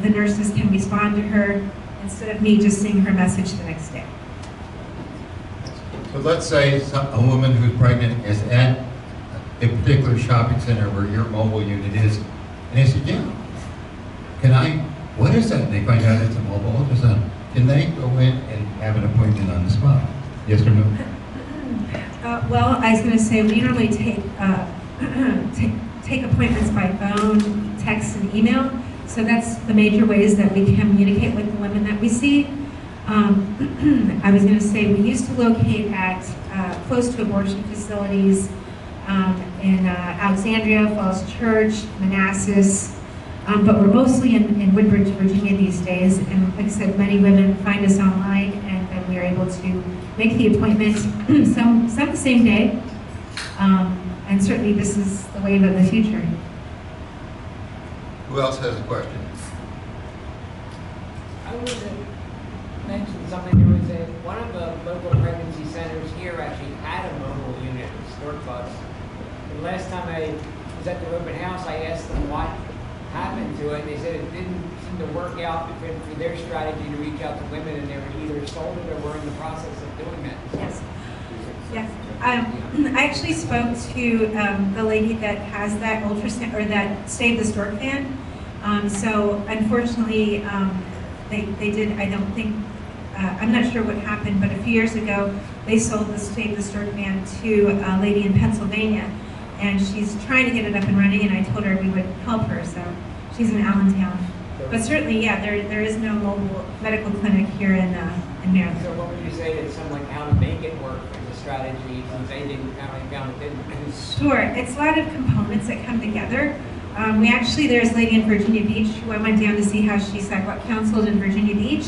S2: the nurses can respond to her instead of me just seeing her message the next day.
S1: So let's say a woman who's pregnant is at a particular shopping center where your mobile unit is, and they said, yeah, what is that? And they find out it's a mobile ultrasound. Can they go in and have an appointment on the spot? Yes or no?
S2: Well, I was going to say, we normally take appointments by phone, text, and email. So that's the major ways that we communicate with the women that we see. I was going to say, we used to locate at close to abortion facilities in Alexandria, Falls Church, Manassas, but we're mostly in Woodbridge, Virginia these days. And like I said, many women find us online, and then we are able to make the appointment, some the same day. And certainly this is the wave of the future.
S1: Who else has a question?
S6: I wanted to mention something. There was one of the local pregnancy centers here actually had a mobile unit, a stork bus. The last time I was at their open house, I asked them what happened to it. They said it didn't seem to work out for their strategy to reach out to women, and they were either sold it or were in the process of doing that.
S2: Yes. Yes. I actually spoke to the lady that has that ultrasound, or that Save the Stork van. So unfortunately, they did, I don't think, I'm not sure what happened, but a few years ago, they sold the Save the Stork van to a lady in Pennsylvania, and she's trying to get it up and running, and I told her we would help her, so she's in Allentown. But certainly, yeah, there is no mobile medical clinic here in Maryland.
S6: So what would you say to someone how to make it work as a strategy, since they didn't, found it didn't?
S2: Sure, it's a lot of components that come together. There's a lady in Virginia Beach who I went down to see how she sidewalk counseled in Virginia Beach,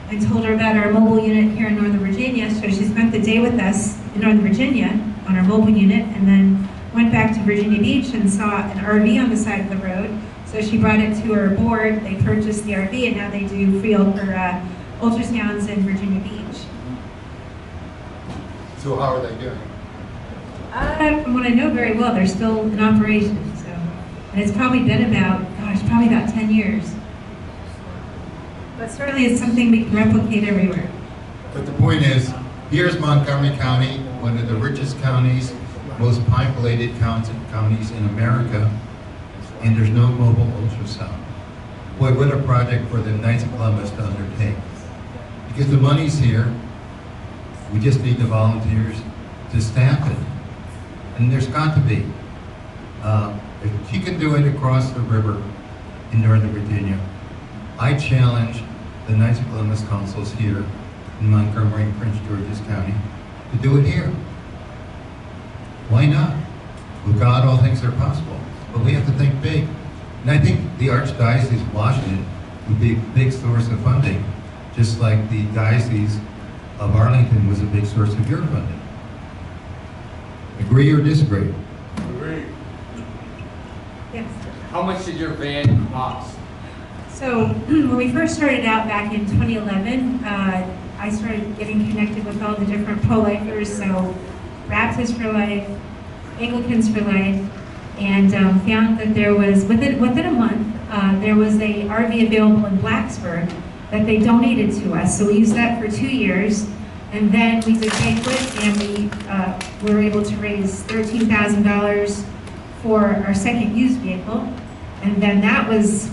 S2: and told her about our mobile unit here in Northern Virginia. So she spent the day with us in Northern Virginia on our mobile unit, and then went back to Virginia Beach and saw an RV on the side of the road. So she brought it to her board, they purchased the RV, and now they do free ultrasounds in Virginia Beach.
S1: So how are they doing?
S2: From what I know very well, they're still in operation. So, and it's probably been probably about 10 years. But certainly it's something we can replicate everywhere.
S1: But the point is, here's Montgomery County, one of the richest counties, most populated counties in America, and there's no mobile ultrasound. Boy, what a project for the Knights of Columbus to undertake. Because the money's here, we just need the volunteers to staff it. And there's got to be. If she can do it across the river in Northern Virginia, I challenge the Knights of Columbus consuls here in Montgomery and Prince George's County to do it here. Why not? With God, all things are possible. But we have to think big. And I think the Archdiocese of Washington would be a big source of funding, just like the Diocese of Arlington was a big source of your funding. Agree or disagree?
S5: Agree.
S2: Yes.
S3: How much did your van cost?
S2: So when we first started out back in 2011, I started getting connected with all the different pro-lifers, so Baptists for Life, Anglicans for Life, and found that there was, within a month, there was a RV available in Blacksburg that they donated to us. So we used that for 2 years, and then we did banquet, and we were able to raise $13,000 for our second used vehicle, and then that was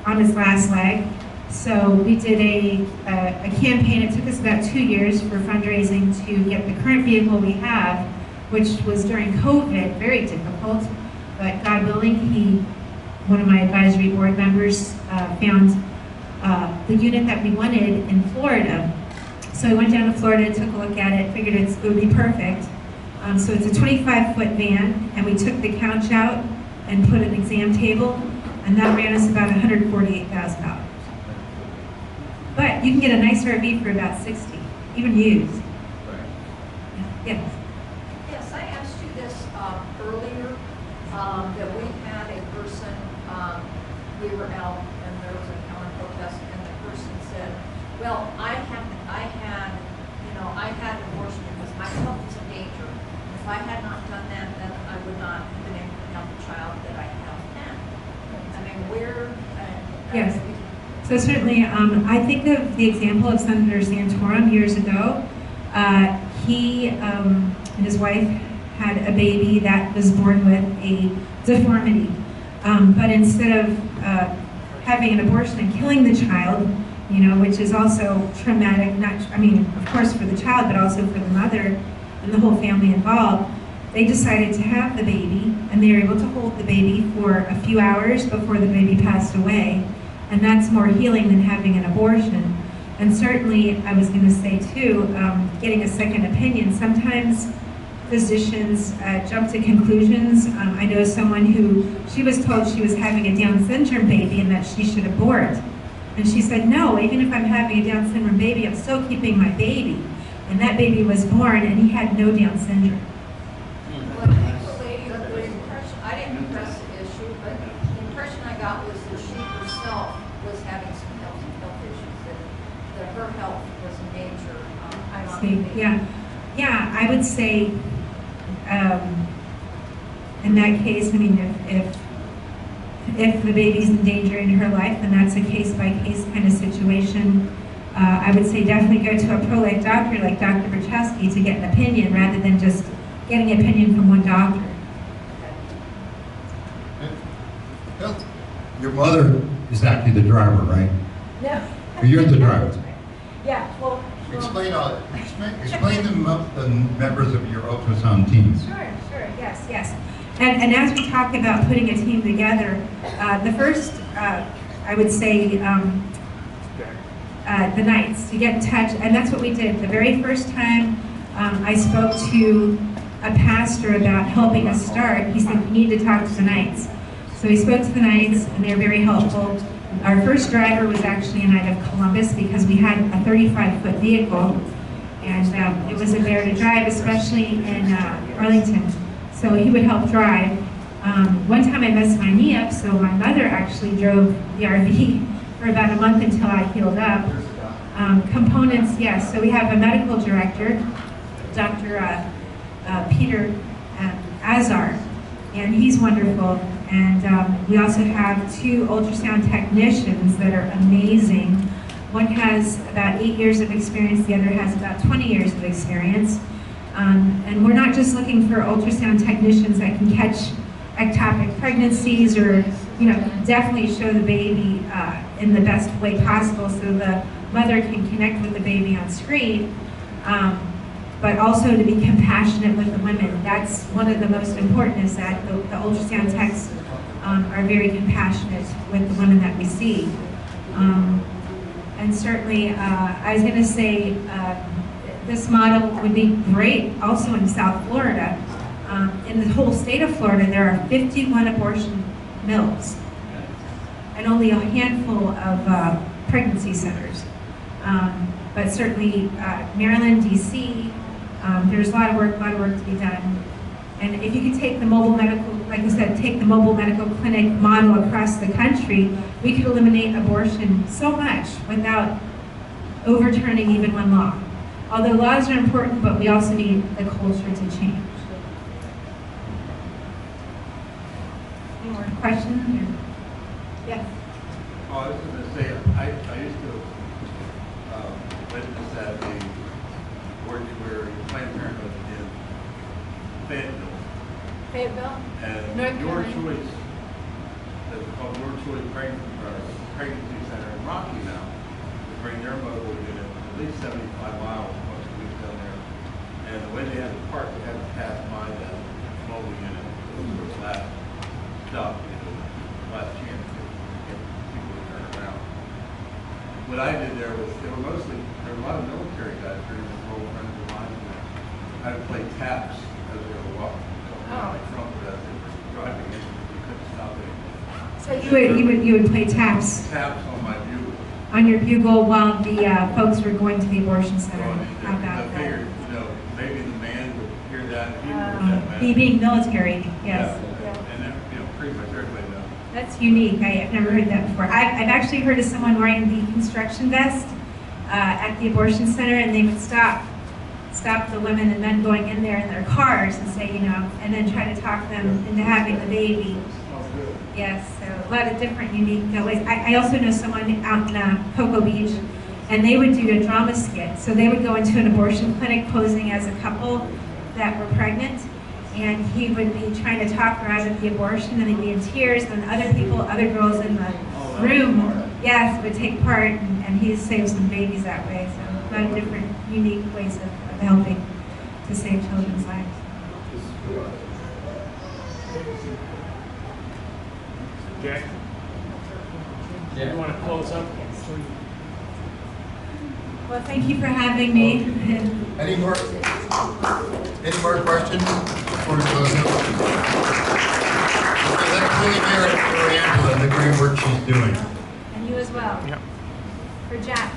S2: on its last leg. So we did a campaign. It took us about 2 years for fundraising to get the current vehicle we have, which was during COVID, very difficult. But God willing, one of my advisory board members, found the unit that we wanted in Florida. So I went down to Florida, took a look at it, figured it would be perfect. So it's a 25-foot van, and we took the couch out and put an exam table, and that ran us about $148,000. But you can get a nice RV for about 60, even used. Yes.
S4: Yes, I asked you this earlier, that we had a person, we were out and there was a counter protest and the person said, well, I had an abortion because my health is in danger. If I had not done that, then I would not have been able to help the child that I have now. I mean,
S2: Yes. So certainly, I think of the example of Senator Santorum years ago. He and his wife had a baby that was born with a deformity. But instead of having an abortion and killing the child, you know, which is also traumatic, of course for the child, but also for the mother and the whole family involved, they decided to have the baby, and they were able to hold the baby for a few hours before the baby passed away. And that's more healing than having an abortion. And certainly, I was going to say too, getting a second opinion. Sometimes physicians jump to conclusions. I know someone who, she was told she was having a Down syndrome baby and that she should abort. And she said, no, even if I'm having a Down syndrome baby, I'm still keeping my baby. And that baby was born and he had no Down syndrome.
S4: Well, I think the lady, the impression, I didn't press the issue, but the impression I got was that she herself was having some health issues, that her health was in danger.
S2: I see. Yeah, I would say in that case, I mean, if the baby's in danger in her life, then that's a case-by-case kind of situation. I would say definitely go to a pro-life doctor like Dr. Berchowski to get an opinion rather than just getting an opinion from one doctor.
S1: Well, your mother is actually the driver, right?
S2: No.
S1: Or you're the driver?
S2: Yeah, well.
S1: Explain the members of your ultrasound team.
S2: Sure, yes. And as we talk about putting a team together, the first, I would say, the nights, to get in touch, and that's what we did. The very first time I spoke to a pastor about helping us start, he said, you need to talk to the Knights. So we spoke to the Knights, and they're very helpful. Our first driver was actually a Knight of Columbus because we had a 35-foot vehicle, and it was a bear to drive, especially in Arlington. So he would help drive. One time I messed my knee up, so my mother actually drove the RV for about a month until I healed up. Components, yes. So we have a medical director, Dr. Peter Azar, and he's wonderful. And we also have 2 ultrasound technicians that are amazing. One has about 8 years of experience, the other has about 20 years of experience. And we're not just looking for ultrasound technicians that can catch ectopic pregnancies or, definitely show the baby in the best way possible so the mother can connect with the baby on screen, but also to be compassionate with the women. That's one of the most important, is that the ultrasound techs are very compassionate with the women that we see. And certainly, I was going to say, this model would be great also in South Florida. In the whole state of Florida, there are 51 abortion mills and only a handful of pregnancy centers. But certainly Maryland, DC, there's a lot of work to be done. And if you could take the mobile medical, like I said, take the mobile medical clinic model across the country, we could eliminate abortion so much without overturning even one law. Although laws are important, but we also need the culture to change. Any more questions? Yes.
S5: Oh, I was going to say, I used to witness at the mortuary Planned Parenthood in Fayetteville.
S4: Fayetteville?
S5: And
S4: North
S5: Your
S4: Carolina.
S5: Choice, that's called Your Choice Pregnancy Center in Rocky now, to bring their mobile unit at least 75 miles once a week down there. And the way they had to park, they had to pass by that mobile unit. It was sort of last stop, last chance to get people to turn around. what I did there was, there were a lot of military guys during the war, friends of mine, and I would play taps as they were walking. Like trumpet as they were driving in, you couldn't stop it.
S2: So you would play taps
S5: Taps on my bugle.
S2: on your bugle while the folks were going to the abortion center.
S5: So,
S2: How about
S5: I
S2: that?
S5: figured, maybe the man would hear that, and he would hear that.
S2: He being military, yes.
S5: Yeah, and then, pretty much everybody knows.
S2: That's unique. I've never heard that before. I've actually heard of someone wearing the construction vest at the abortion center, and they would stop the women and men going in there in their cars and say, and then try to talk them into having the baby. Yes, so a lot of different unique ways. I also know someone out in Cocoa Beach, and they would do a drama skit. So they would go into an abortion clinic posing as a couple that were pregnant, and he would be trying to talk her out of the abortion, and they'd be in tears, and other girls in the room, yes, would take part, and he saved some babies that way. So a lot of different unique ways of helping to save children's lives.
S7: Jack?
S3: Yeah.
S7: You want to close up?
S2: Well, thank you for having me.
S1: Any more questions before we close out? Okay, let's really hear it for Angela and the great work she's doing.
S2: And you as well.
S7: Yep.
S2: For Jack.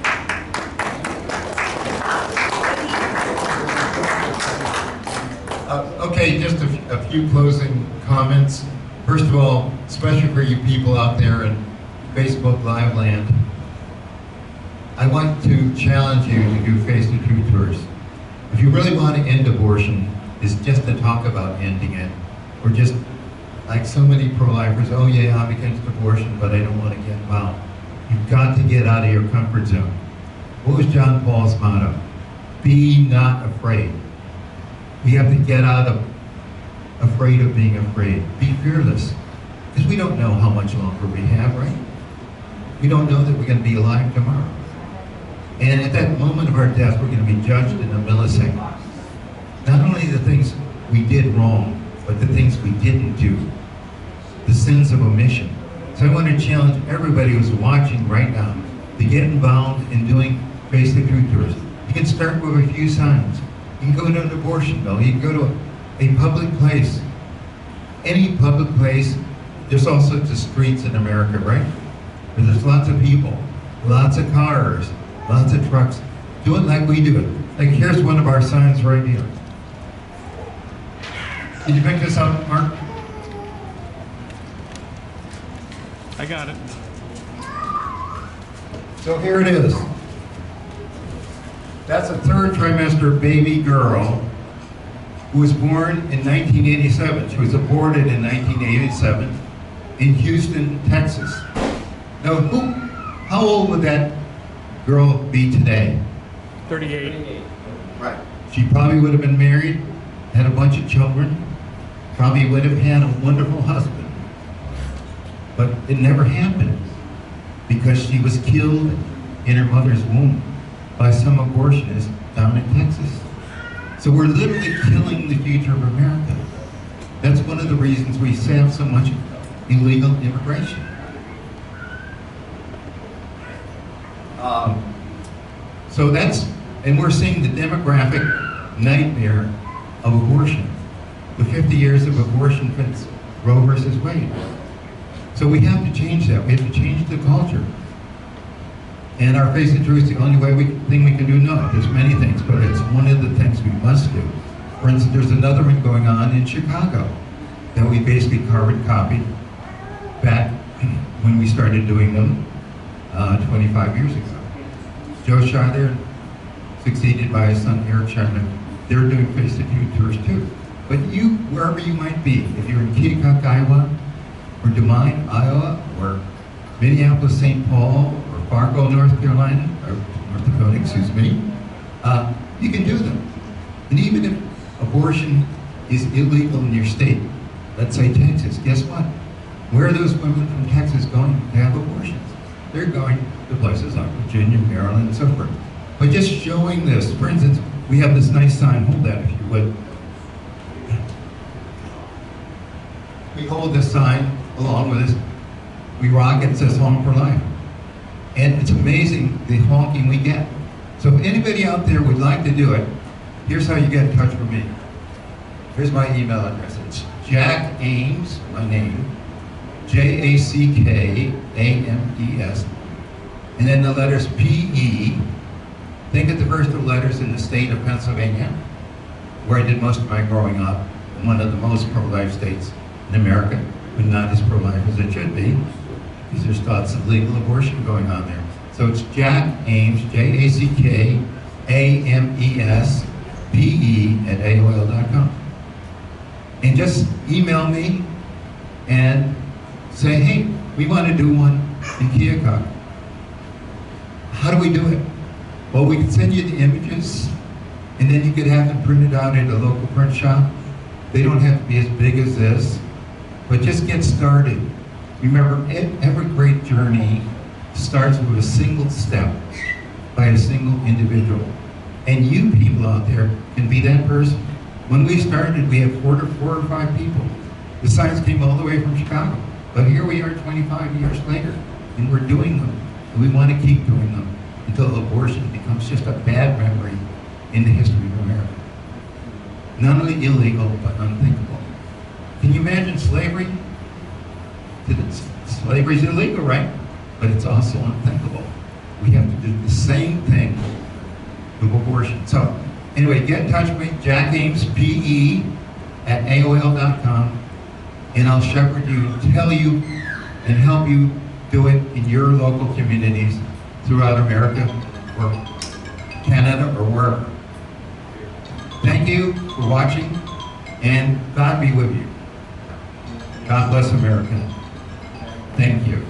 S1: Okay, just a few closing comments. First of all, especially for you people out there in Facebook Live land, I want to challenge you to do Face the Truth tours. If you really want to end abortion, it's just to talk about ending it, or just like so many pro-lifers, oh yeah, I'm against abortion, but I don't want to get involved. You've got to get out of your comfort zone. What was John Paul's motto? Be not afraid. We have to get out of afraid of being afraid. Be fearless. Because we don't know how much longer we have, right? We don't know that we're going to be alive tomorrow. And at that moment of our death, we're going to be judged in a millisecond. Not only the things we did wrong, but the things we didn't do. The sins of omission. So I want to challenge everybody who's watching right now to get involved in doing Face the Truth tours. You can start with a few signs. You can go to an abortion mill. You can go to a public place. Any public place. There's all sorts of streets in America, right? Where there's lots of people, lots of cars, lots of trucks. Do it like we do it. Like here's one of our signs right here. Did you pick this up, Mark?
S7: I got it.
S1: So here it is. That's a third trimester baby girl who was born in 1987. She was aborted in 1987 in Houston, Texas. Now, how old would that girl be today?
S7: 38.
S1: Right. She probably would have been married, had a bunch of children, probably would have had a wonderful husband. But it never happened because she was killed in her mother's womb by some abortionist down in Texas. So we're literally killing the future of America. That's one of the reasons we have so much illegal immigration. So and we're seeing the demographic nightmare of abortion. The 50 years of abortion since Roe versus Wade. So we have to change that. We have to change the culture. And our Face the Truth is the only thing we can do. No, there's many things, but it's one of the things we must do. For instance, there's another one going on in Chicago that we basically carbon copied back when we started doing them 25 years ago. Joe Schuyler, succeeded by his son Eric Schuyler, they're doing Face the Truth tours too. But you, wherever you might be, if you're in Keokuk, Iowa, or Des Moines, Iowa, or Minneapolis, St. Paul, or Fargo, North Carolina, or North Dakota, excuse me, you can do them. And even if abortion is illegal in your state, let's say Texas, guess what? Where are those women from Texas going to have abortions? They're going to places like Virginia, Maryland, and so forth. But just showing this, for instance, we have this nice sign, hold that if you would. We hold this sign along with this. We rock it, says Home for Life. And it's amazing the honking we get. So if anybody out there would like to do it, here's how you get in touch with me. Here's my email address. It's Jack Ames, my name, Jackames, and then the letters PE. Think of the first two letters in the state of Pennsylvania, where I did most of my growing up, one of the most pro-life states in America, but not as pro-life as it should be, because there's thoughts of legal abortion going on there. So it's Jack Ames, Jackames, PE@AOL.com. And just email me and say, hey, we want to do one in Keokuk. How do we do it? Well, we can send you the images, and then you could have them printed out at a local print shop. They don't have to be as big as this, but just get started. Remember, every great journey starts with a single step by a single individual. And you people out there can be that person. When we started, we had four or five people. The signs came all the way from Chicago. But here we are 25 years later, and we're doing them. And we want to keep doing them until abortion becomes just a bad memory in the history of America. Not only illegal, but unthinkable. Can you imagine slavery? Slavery's illegal, right? But it's also unthinkable. We have to do the same thing with abortion. So, anyway, get in touch with me, JackAmesPE@AOL.com, and I'll shepherd you, tell you, and help you do it in your local communities throughout America or Canada or wherever. Thank you for watching, and God be with you. God bless America. Thank you.